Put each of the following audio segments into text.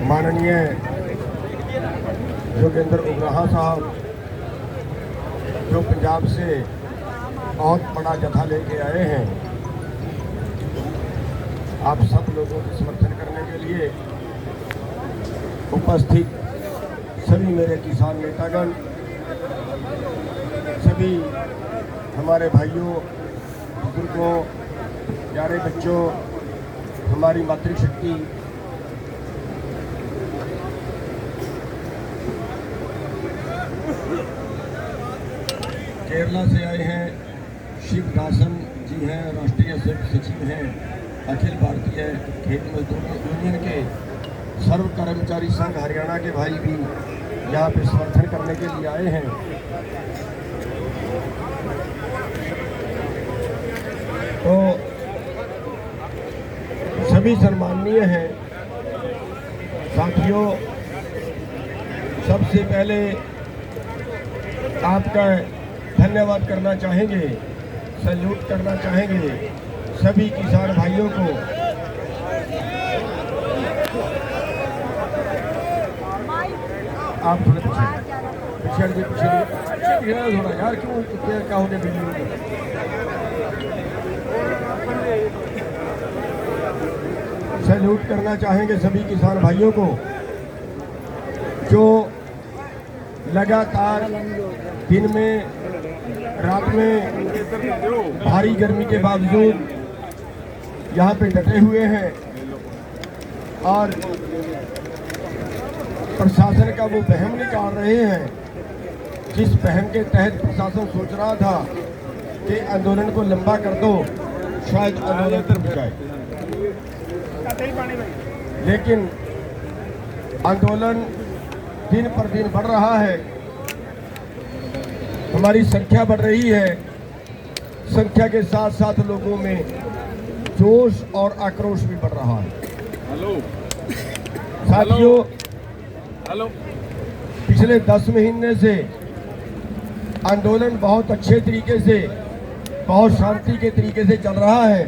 माननीय जोगिंदर उमराहा साहब जो पंजाब से बहुत बड़ा जत्था लेके आए हैं, आप सब लोगों को समर्थन करने के लिए उपस्थित सभी मेरे किसान नेतागण, सभी हमारे भाइयों, बुजुर्गों, प्यारे बच्चों, हमारी मातृशक्ति, केरला से आए हैं शिवदासन जी हैं, राष्ट्रीय सचिव हैं अखिल भारतीय खेत मजदूर यूनियन के। सर्व कर्मचारी संघ हरियाणा के भाई भी यहाँ पे समर्थन करने के लिए आए हैं। तो सभी सम्माननीय हैं। साथियों, सबसे पहले आपका धन्यवाद करना चाहेंगे, सैल्यूट करना चाहेंगे सभी किसान भाइयों को। आप थोड़े पीछे थोड़ा यार, क्यों क्या हो गया वीडियो में? सैल्यूट करना चाहेंगे सभी किसान भाइयों को जो लगातार दिन में रात में भारी गर्मी के बावजूद यहाँ पे डटे हुए हैं और प्रशासन का वो वहम निकाल रहे हैं, जिस वहम के तहत प्रशासन सोच रहा था कि आंदोलन को लंबा कर दो, शायद आंदोलन रुक जाए। लेकिन आंदोलन दिन पर दिन बढ़ रहा है, हमारी संख्या बढ़ रही है। संख्या के साथ साथ लोगों में जोश और आक्रोश भी बढ़ रहा है। साथियों, पिछले 10 महीने से आंदोलन बहुत अच्छे तरीके से, बहुत शांति के तरीके से चल रहा है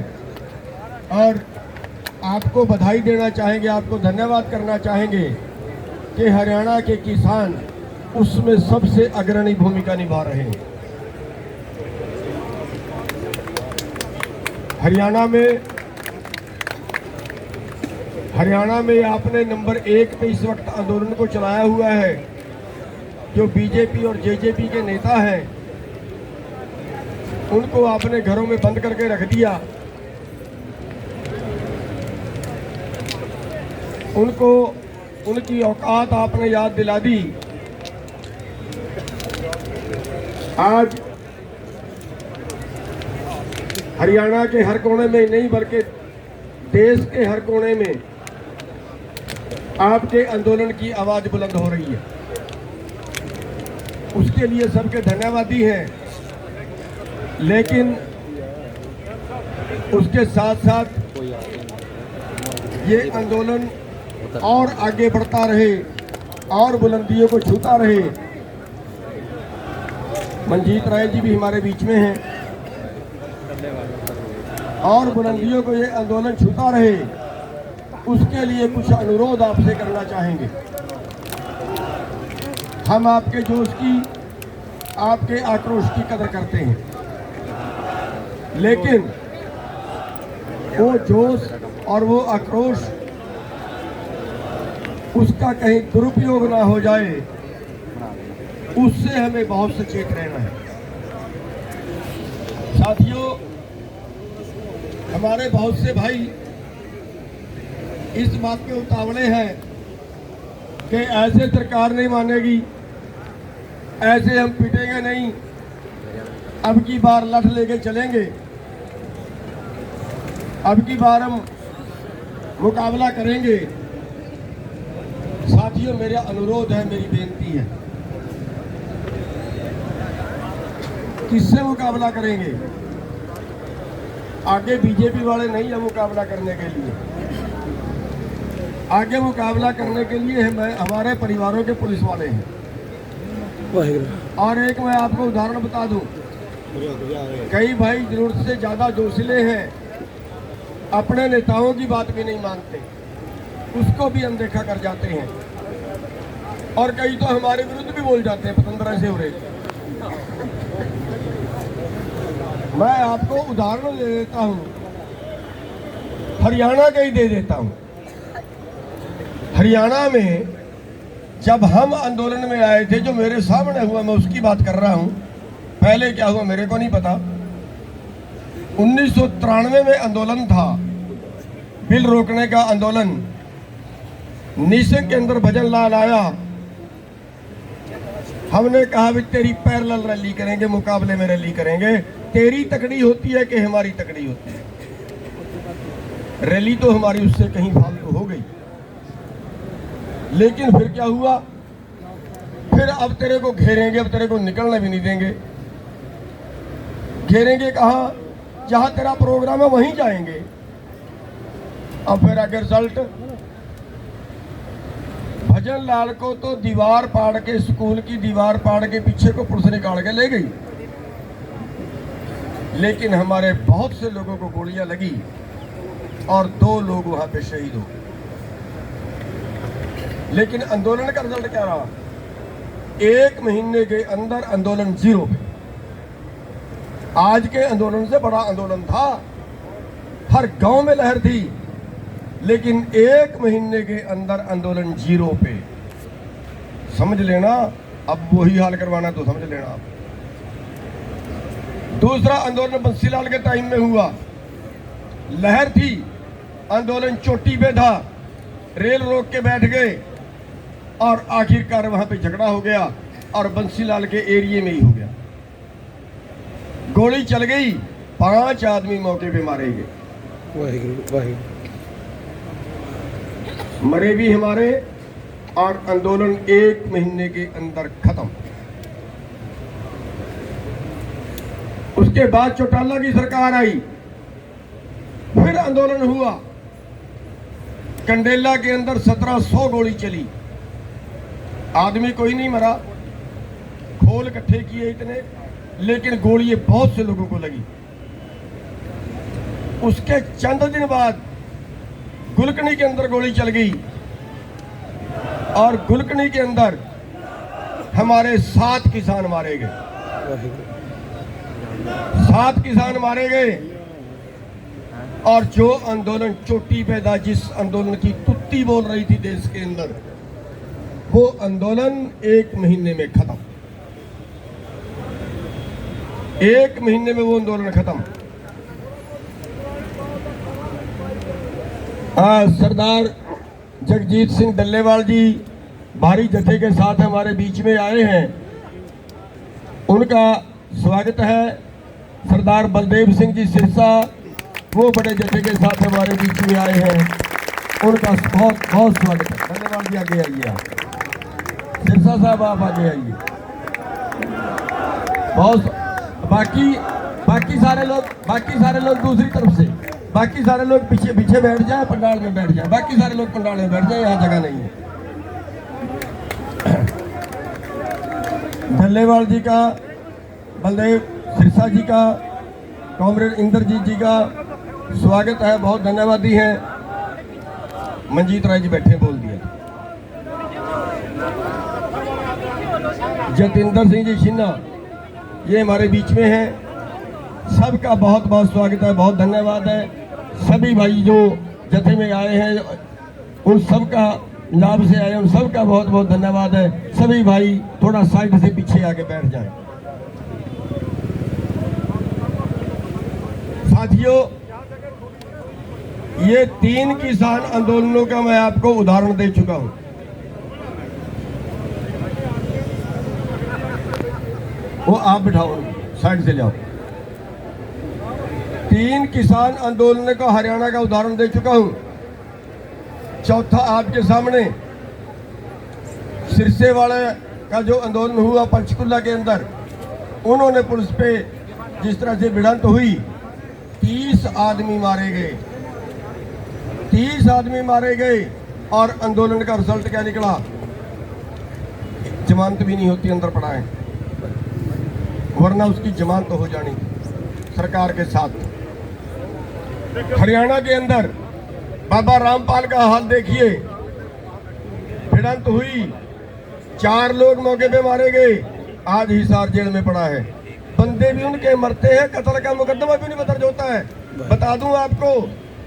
और आपको बधाई देना चाहेंगे, आपको धन्यवाद करना चाहेंगे कि हरियाणा के किसान उसमें सबसे अग्रणी भूमिका निभा रहे हैं। हरियाणा में आपने नंबर 1 पे इस वक्त आंदोलन को चलाया हुआ है। जो बीजेपी और जेजेपी के नेता हैं, उनको आपने घरों में बंद करके रख दिया, उनको उनकी औकात आपने याद दिला दी। आज हरियाणा के हर कोने में नहीं बल्कि देश के हर कोने में आपके आंदोलन की आवाज बुलंद हो रही है। उसके लिए सबके धन्यवादी हैं। लेकिन उसके साथ साथ ये आंदोलन और आगे बढ़ता रहे और बुलंदियों को छूता रहे। मंजीत राय जी भी हमारे बीच में हैं और बुलंदियों को ये आंदोलन छूता रहे, उसके लिए कुछ अनुरोध आपसे करना चाहेंगे। हम आपके जोश की, आपके आक्रोश की कदर करते हैं, लेकिन वो जोश और वो आक्रोश उसका कहीं दुरुपयोग ना हो जाए, उससे हमें बहुत सचेत रहना है। साथियों, हमारे बहुत से भाई इस बात पे उतावले हैं कि ऐसे सरकार नहीं मानेगी, ऐसे हम पिटेंगे नहीं, अब की बार लठ लेके चलेंगे, अब की बार हम मुकाबला करेंगे। साथियों, मेरा अनुरोध है, मेरी बेनती है, किससे मुकाबला करेंगे? आगे बीजेपी वाले नहीं है मुकाबला करने के लिए। आगे मुकाबला करने के लिए हमारे परिवारों के पुलिस वाले हैं। और एक मैं आपको उदाहरण बता दूं, कई भाई जरूरत से ज़्यादा जोशीले हैं, अपने नेताओं की बात भी नहीं मानते। उसको भी अनदेखा कर जाते हैं और कई तो हमारे विरुद्ध भी बोल जाते हैं, पतंदरा से उड़े। मैं आपको उदाहरण दे देता हूं, हरियाणा का ही दे देता हूं। हरियाणा में जब हम आंदोलन में आए थे, जो मेरे सामने हुआ मैं उसकी बात कर रहा हूं, पहले क्या हुआ मेरे को नहीं पता। 1993 में आंदोलन था, बिल रोकने का आंदोलन। निशंक के अंदर भजन लाल आया, हमने कहा भी तेरी पैरेलल रैली करेंगे, मुकाबले में रैली करेंगे। तेरी तकड़ी होती है कि हमारी तकड़ी होती है? रैली तो हमारी उससे कहीं फालतू हो गई। लेकिन फिर क्या हुआ, फिर अब तेरे को घेरेंगे, अब तेरे को निकलने भी नहीं देंगे। घेरेंगे कहाँ? जहां तेरा प्रोग्राम है वहीं जाएंगे। अब फिर अगर रिजल्ट, भजन लाल को तो दीवार पाड़ के, स्कूल की दीवार पाड़ के पीछे को पुलिस निकाल के ले गई। लेकिन हमारे बहुत से लोगों को गोलियां लगी और 2 लोग वहां पे शहीद हो गए। लेकिन आंदोलन का रिजल्ट क्या रहा? 1 महीने के अंदर आंदोलन 0 पे। आज के आंदोलन से बड़ा आंदोलन था, हर गांव में लहर थी, लेकिन 1 महीने के अंदर आंदोलन 0 पे। समझ लेना, अब वही हाल करवाना तो समझ लेना आप। दूसरा आंदोलन बंसीलाल के टाइम में हुआ, लहर थी, आंदोलन चोटी पे था, रेल रोक के बैठ गए और आखिरकार वहां पे झगड़ा हो गया और बंसीलाल के एरिया में ही हो गया। गोली चल गई, 5 आदमी मौके पे मारे गए। मरे भी हमारे, और आंदोलन 1 महीने के अंदर खत्म। उसके बाद चौटाला की सरकार आई, फिर आंदोलन हुआ। कंडेला के अंदर 1700 गोली चली, आदमी कोई नहीं मरा, खोल इकट्ठे किए इतने, लेकिन गोली बहुत से लोगों को लगी। उसके चंद दिन बाद गुलकनी के अंदर गोली चल गई और गुलकनी के अंदर हमारे 7 किसान मारे गए। 7 किसान मारे गए। और जो आंदोलन चोटी पे था, जिस आंदोलन की तुत्ती बोल रही थी देश के अंदर, वो आंदोलन 1 महीने में खत्म। 1 महीने में वो आंदोलन खत्म। सरदार जगजीत सिंह डल्लेवाल जी भारी जत्थे के साथ हमारे बीच में आए हैं, उनका स्वागत है। सरदार बलदेव सिंह जी सिरसा, वो बड़े जत्थे के साथ हमारे बीच में आए हैं, उनका बहुत बहुत स्वागत है। डल्लेवाल जी आगे आइए, आप सिरसा साहब आप आगे आइए। बहुत बाकी सारे लोग दूसरी तरफ से, बाकी सारे लोग पीछे पीछे बैठ जाए, पंडाल में बैठ जाए। बाकी सारे लोग पंडाल में बैठ जाए, यहाँ जगह नहीं है। डल्लेवाल जी का, बलदेव सिरसा जी का, कॉमरेड इंद्रजीत जी का स्वागत है, बहुत धन्यवादी हैं। मंजीत राय जी बैठे, बोल दिया। जतिंदर सिंह जी सिन्हा ये हमारे बीच में हैं, सबका बहुत बहुत स्वागत है, बहुत धन्यवाद है। सभी भाई जो जत्थे में आए हैं, उन सबका लाभ से आए, उन सबका बहुत बहुत धन्यवाद है। सभी भाई थोड़ा साइड से पीछे आके बैठ जाएं। साथियों, ये 3 किसान आंदोलनों का मैं आपको उदाहरण दे चुका हूं। वो आप बिठाओ, साइड से जाओ। 3 किसान आंदोलन का हरियाणा का उदाहरण दे चुका हूं। चौथा आपके सामने सिरसे वाले का जो आंदोलन हुआ पंचकुला के अंदर, उन्होंने पुलिस पे जिस तरह से भिड़ंत हुई, 30 आदमी मारे गए। 30 आदमी मारे गए और आंदोलन का रिजल्ट क्या निकला? जमानत भी नहीं होती, अंदर पड़ा है, वरना उसकी जमानत तो हो जानी सरकार के साथ। हरियाणा के अंदर बाबा रामपाल का हाल देखिए, भिड़ंत हुई, 4 लोग मौके पे मारे गए, आज हिसार जेल में पड़ा है। बंदे भी उनके मरते हैं, कत्ल का मुकदमा भी नहीं दर्ज होता है। बता दूं आपको,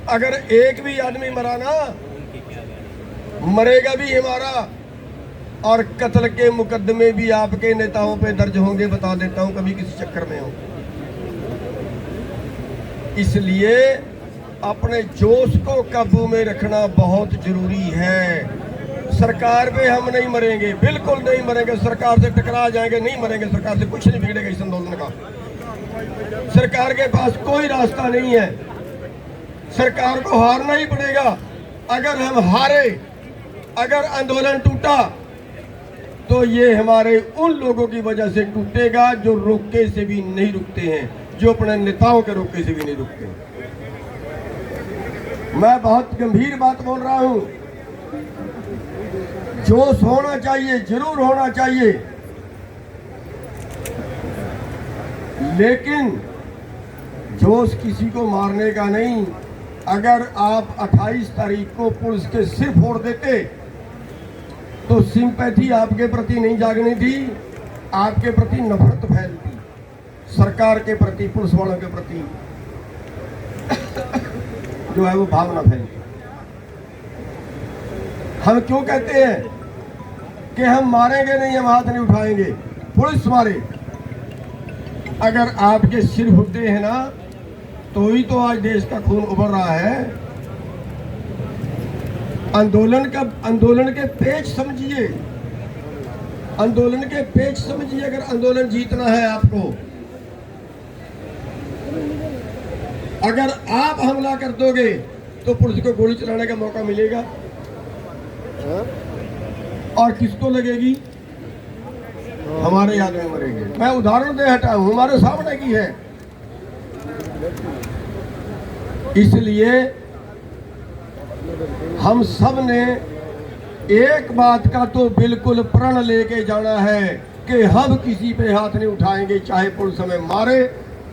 अगर एक भी आदमी मरा ना, मरेगा भी हमारा, और कत्ल के मुकदमे भी आपके नेताओं पे दर्ज होंगे, बता देता हूं, कभी किसी चक्कर में हो। इसलिए अपने जोश को काबू में रखना बहुत जरूरी है। सरकार पे हम नहीं मरेंगे, बिल्कुल नहीं मरेंगे, सरकार से टकरा जाएंगे, नहीं मरेंगे, सरकार से कुछ नहीं बिगड़ेगा इस आंदोलन का। सरकार के पास कोई रास्ता नहीं है, सरकार को हारना ही पड़ेगा। अगर हम हारे, अगर आंदोलन टूटा, तो ये हमारे उन लोगों की वजह से टूटेगा जो रोके से भी नहीं रुकते हैं, जो अपने नेताओं के रोके से भी नहीं रुकते। मैं बहुत गंभीर बात बोल रहा हूं, जोश होना चाहिए, जरूर होना चाहिए, लेकिन जोश किसी को मारने का नहीं। अगर आप 28 तारीख को पुलिस के सिर फोड़ देते तो सिंपैथी आपके प्रति नहीं जागनी थी, आपके प्रति नफरत फैलती, सरकार के प्रति, पुलिस वालों के प्रति जो है वो भावना फैलती। हम क्यों कहते हैं कि हम मारेंगे नहीं, हम हाथ नहीं उठाएंगे, पुलिस मारे। अगर आपके सिर फूटते हैं ना, तो ही तो आज देश का खून उबल रहा है। आंदोलन के पेच समझिए, आंदोलन के पेच समझिए। अगर आंदोलन जीतना है आपको, अगर आप हमला कर दोगे तो पुलिस को गोली चलाने का मौका मिलेगा, और किसको लगेगी? हमारे याद में मरेंगे। मैं उदाहरण दे हटा हूं, हमारे सामने की है। इसलिए हम सब ने एक बात का तो बिल्कुल प्रण लेके जाना है कि हम किसी पे हाथ नहीं उठाएंगे, चाहे पुलिस हमें मारे,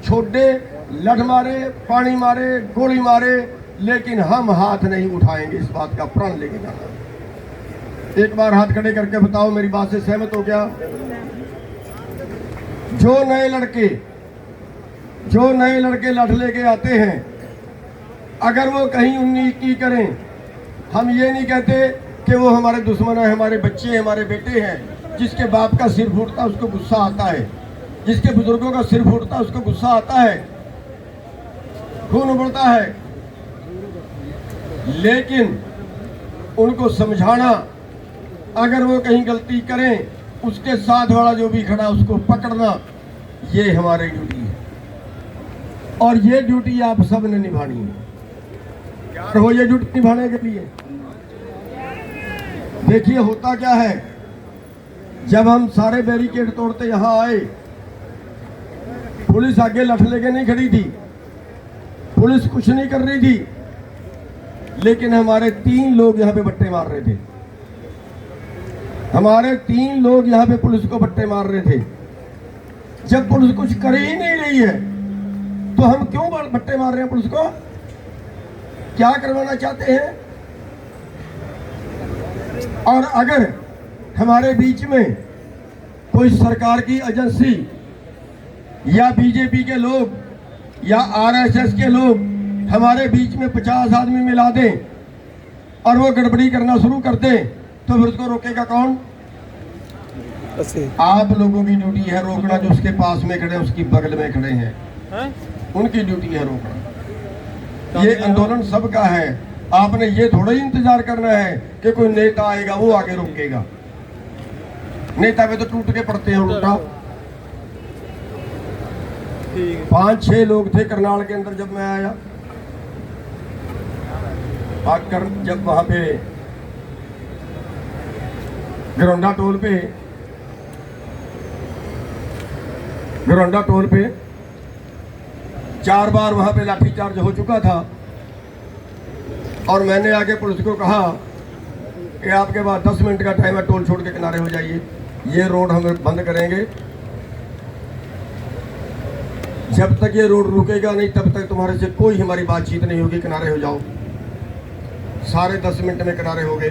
छोड़े, लठ मारे, पानी मारे, गोली मारे, लेकिन हम हाथ नहीं उठाएंगे। इस बात का प्रण लेके जाना। एक बार हाथ खड़े करके बताओ, मेरी बात से सहमत हो क्या? जो नए लड़के लठ लेके आते हैं, अगर वो कहीं 19 करें, हम ये नहीं कहते कि वो हमारे दुश्मन है, हमारे बच्चे, हमारे बेटे हैं। जिसके बाप का सिर फूटता उसको गुस्सा आता है, जिसके बुजुर्गों का सिर फूटता उसको गुस्सा आता है, खून उबलता है, लेकिन उनको समझाना, अगर वो कहीं गलती करें, उसके साथ वाला जो भी खड़ा उसको पकड़ना, ये हमारी ड्यूटी है। और ये ड्यूटी आप सब ने निभानी है। क्या हो ये ड्यूटी निभाने के लिए? देखिए होता क्या है, जब हम सारे बैरिकेड तोड़ते यहां आए, पुलिस आगे लठ लेके नहीं खड़ी थी, पुलिस कुछ नहीं कर रही थी, लेकिन हमारे 3 लोग यहाँ पे बट्टे मार रहे थे। हमारे 3 लोग यहाँ पे पुलिस को बट्टे मार रहे थे। जब पुलिस कुछ कर ही नहीं रही है तो हम क्यों बट्टे मार रहे हैं पुलिस को? क्या करवाना चाहते हैं? और अगर हमारे बीच में कोई सरकार की एजेंसी या बीजेपी के लोग या आरएसएस के लोग हमारे बीच में 50 आदमी मिला दें और वो गड़बड़ी करना शुरू कर दें, तो फिर उसको रोकेगा कौन? आप लोगों की ड्यूटी है रोकना। जो उसके पास में खड़े, उसकी बगल में खड़े हैं, उनकी ड्यूटी है रोकना। ये आंदोलन सबका है। आपने ये थोड़ा ही इंतजार करना है कि कोई नेता आएगा वो आगे रोकेगा। नेता पे तो टूट के पड़ते हैं उल्टा। 5-6 लोग थे करनाल के अंदर जब मैं आया, आकर जब वहां पे घरौंडा टोल पे 4 बार वहां पे लाठीचार्ज हो चुका था, और मैंने आगे पुलिस को कहा कि आपके पास 10 मिनट का टाइम है, टोल छोड़ के किनारे हो जाइए, ये रोड हम बंद करेंगे। जब तक ये रोड रुकेगा नहीं तब तक तुम्हारे से कोई हमारी बातचीत नहीं होगी, किनारे हो जाओ। सारे 10 मिनट में किनारे हो गए,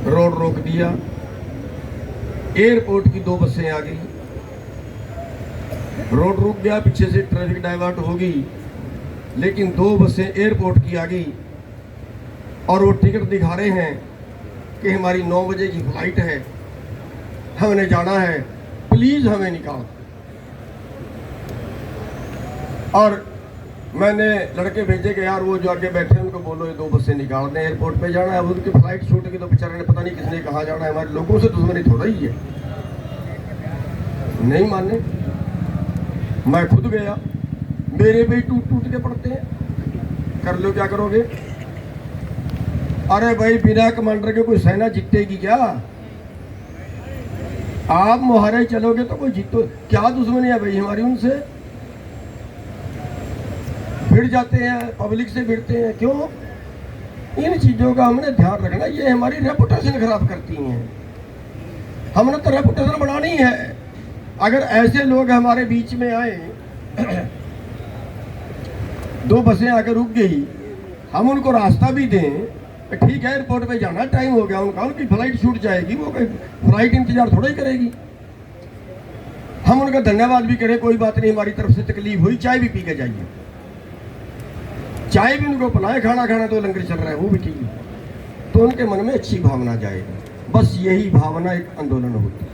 रोड रोक दिया। एयरपोर्ट की 2 बसें आ गई, रोड रुक गया, पीछे से ट्रैफिक डाइवर्ट होगी, लेकिन 2 बसें एयरपोर्ट की आ गई और वो टिकट दिखा रहे हैं कि हमारी 9 बजे की फ्लाइट है, हमने जाना है, प्लीज हमें निकाल। और मैंने लड़के भेजे कि यार वो जो आगे बैठे हैं उनको बोलो ये 2 बसें निकाल दें, एयरपोर्ट पे जाना है। अब उनकी फ्लाइट छूट गई तो बेचारे ने पता नहीं किसने कहाँ जाना है, हमारे लोगों से दुश्मनी थोड़ा ही है। नहीं माने, मैं खुद गया, मेरे भी टूट टूट के पड़ते हैं, कर लो क्या करोगे। अरे भाई बिना कमांडर के कोई सेना जीतेगी क्या? आप मुहारे चलोगे तो कोई जीतो, क्या दुश्मनी है भाई हमारी उनसे? भिड़ जाते हैं, पब्लिक से भिड़ते हैं, क्यों? इन चीजों का हमने ध्यान रखना, ये हमारी रेपुटेशन खराब करती हैं। हमने तो रेपुटेशन बनानी है। अगर ऐसे लोग हमारे बीच में आए, 2 बसें आकर रुक गई, हम उनको रास्ता भी दें, ठीक है एयरपोर्ट पे जाना, टाइम हो गया उनका, उनकी फ्लाइट छूट जाएगी, वो कोई फ्लाइट इंतजार थोड़ा ही करेगी। हम उनका धन्यवाद भी करें, कोई बात नहीं, हमारी तरफ से तकलीफ हुई, चाय भी पी के जाइए, चाय भी उनको पिलाए, खाना खाना तो लंगर चल रहा है वो भी ठीक है, तो उनके मन में अच्छी भावना जाएगी। बस यही भावना एक आंदोलन होती है।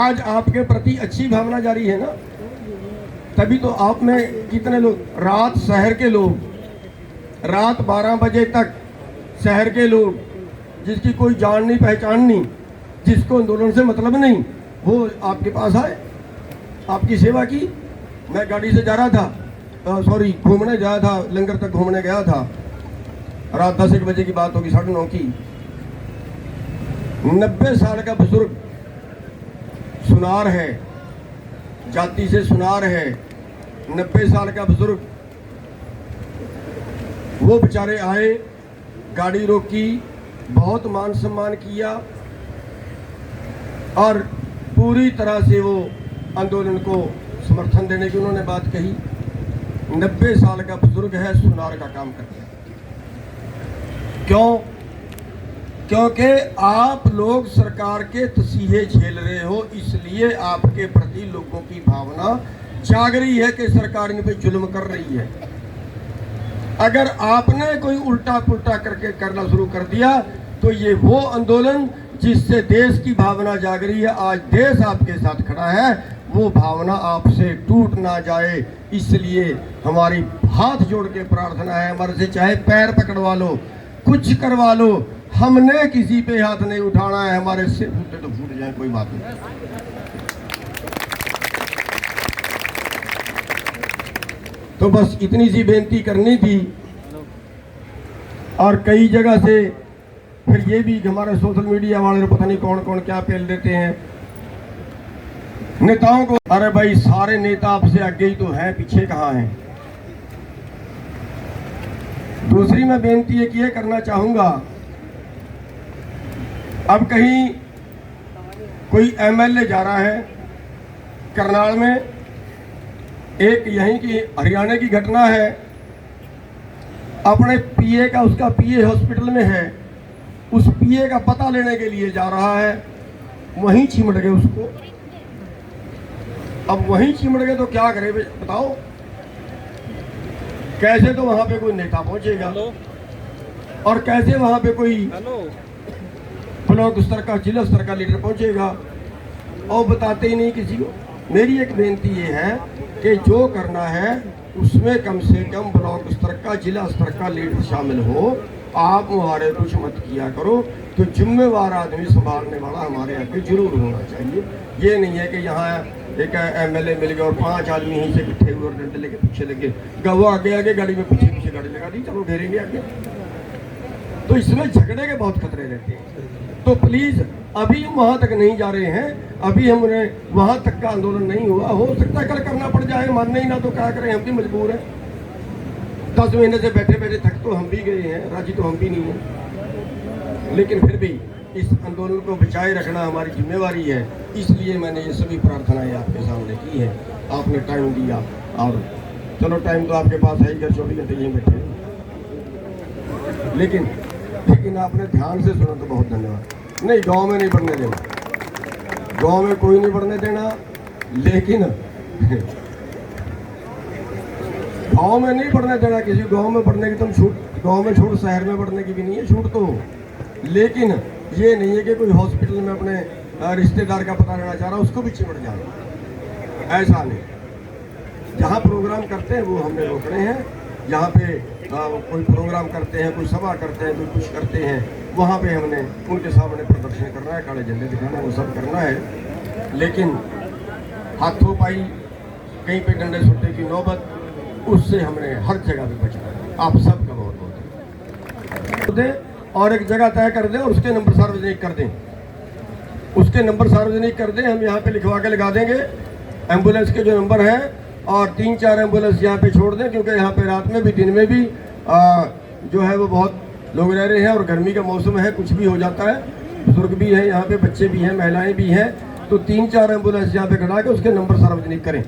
आज आपके प्रति अच्छी भावना जारी है ना, तभी तो आप में कितने लोग, रात शहर के लोग, रात 12 बजे तक शहर के लोग, जिसकी कोई जान नहीं पहचान नहीं, जिसको आंदोलन से मतलब नहीं, वो आपके पास आए, आपकी सेवा की। मैं गाड़ी से जा रहा था, सॉरी घूमने जा रहा था, लंगर तक घूमने गया था, रात 10-1 बजे की बात होगी, 9:30 की। 90 साल का बुजुर्ग सुनार है, जाति से सुनार है, 90 साल का बुजुर्ग, वो बेचारे आए, गाड़ी रोकी, बहुत मान सम्मान किया और पूरी तरह से वो आंदोलन को समर्थन देने की उन्होंने बात कही। 90 साल का बुजुर्ग है, सुनार का काम करते हैं। क्यों? क्योंकि आप लोग सरकार के तसीहे झेल रहे हो, इसलिए आपके प्रति लोगों की भावना जाग रही है कि सरकार इन पे जुल्म कर रही है। अगर आपने कोई उल्टा पुल्टा करके करना शुरू कर दिया तो ये वो आंदोलन जिससे देश की भावना जाग रही है, आज देश आपके साथ खड़ा है, वो भावना आपसे टूट ना जाए, इसलिए हमारी हाथ जोड़ के प्रार्थना है, हमारे से चाहे पैर पकड़वा लो, कुछ करवा लो, हमने किसी पे हाथ नहीं उठाना है, हमारे सिर फूटे तो फूट जाए, कोई बात नहीं। तो बस इतनी सी बेनती करनी थी। और कई जगह से फिर ये भी हमारे सोशल मीडिया वाले पता नहीं कौन कौन क्या पेल देते हैं नेताओं को। अरे भाई सारे नेता आपसे आगे ही तो हैं, पीछे कहाँ हैं? दूसरी मैं बेनती एक ये करना चाहूंगा, अब कहीं कोई एमएलए जा रहा है करनाल में, एक यहीं की हरियाणा की घटना है, अपने पीए का, उसका पीए हॉस्पिटल में है, उस पीए का पता लेने के लिए जा रहा है, वहीं चिमट गए उसको। अब वहीं चिमट गए तो क्या करे बताओ? कैसे तो वहां पे कोई नेता पहुंचेगा और कैसे वहां पे कोई ब्लॉक स्तर का, जिला स्तर का लीडर पहुंचेगा, और बताते ही नहीं किसी को। मेरी एक बेनती ये है कि जो करना है उसमें कम से कम ब्लॉक स्तर का, जिला स्तर का लीडर शामिल हो। आप हमारे कुछ मत किया करो, तो जिम्मेवार आदमी संभालने वाला हमारे यहाँ पे जरूर होना चाहिए। ये नहीं है कि यहाँ एक एमएलए मिल गया और 5 आदमी यहीं से इकट्ठे हुए और डंडे लेके पीछे लगे, गवा आगे आगे गाड़ी में पीछे पीछे गाड़ी लगा दी, चलो घेरेंगे आगे। तो इसमें झगड़े के बहुत खतरे रहते हैं। तो प्लीज अभी हम वहां तक नहीं जा रहे हैं, अभी हमने वहां तक का आंदोलन नहीं हुआ, हो सकता है कल करना पड़ जाए, मानने ही ना तो क्या करें, हम भी मजबूर हैं। 10 महीने से बैठे बैठे थक तो हम भी गए हैं, राजी तो हम भी नहीं हैं, लेकिन फिर भी इस आंदोलन को बचाए रखना हमारी जिम्मेवारी है। इसलिए मैंने ये सभी प्रार्थनाएं आपके सामने की है। आपने टाइम दिया, और चलो टाइम तो आपके पास है ही, 24 घंटे यहीं बैठे, लेकिन आपने ध्यान से सुना तो बहुत धन्यवाद। नहीं, गांव में नहीं बढ़ने देना, गांव में कोई नहीं बढ़ने देना, लेकिन गांव में नहीं बढ़ने देना किसी। गांव में बढ़ने की तुम छूट, गांव में छूट, शहर में बढ़ने की भी नहीं है छूट तो, लेकिन ये नहीं है कि कोई हॉस्पिटल में अपने रिश्तेदार का पता लेना चाह रहा उसको भी चिमट जाए, ऐसा नहीं। जहाँ प्रोग्राम करते हैं वो हमने रोकने हैं। यहाँ पे कोई प्रोग्राम करते हैं, कोई सभा करते हैं, कोई कुछ करते हैं, वहाँ पे हमने उनके सामने प्रदर्शन करना है, काले झंडे दिखाना है, वो सब करना है। लेकिन हाथों पाई, कहीं पे डंडे सुट्टे की नौबत, उससे हमने हर जगह पे बचना है। आप सबका बहुत बहुत दे, और एक जगह तय कर दें और उसके नंबर सार्वजनिक कर दें, उसके नंबर सार्वजनिक कर दें। हम यहाँ पे लिखवा के लगा देंगे एम्बुलेंस के जो नंबर हैं, और 3-4 एम्बुलेंस यहाँ पे छोड़ दें, क्योंकि यहाँ पे रात में भी दिन में भी जो है वो बहुत लोग रह रहे हैं, और गर्मी का मौसम है, कुछ भी हो जाता है, बुजुर्ग भी हैं यहाँ पे, बच्चे भी हैं, महिलाएं भी हैं, तो 3-4 एम्बुलेंस यहाँ पे खड़ा के उसके नंबर सार्वजनिक करें।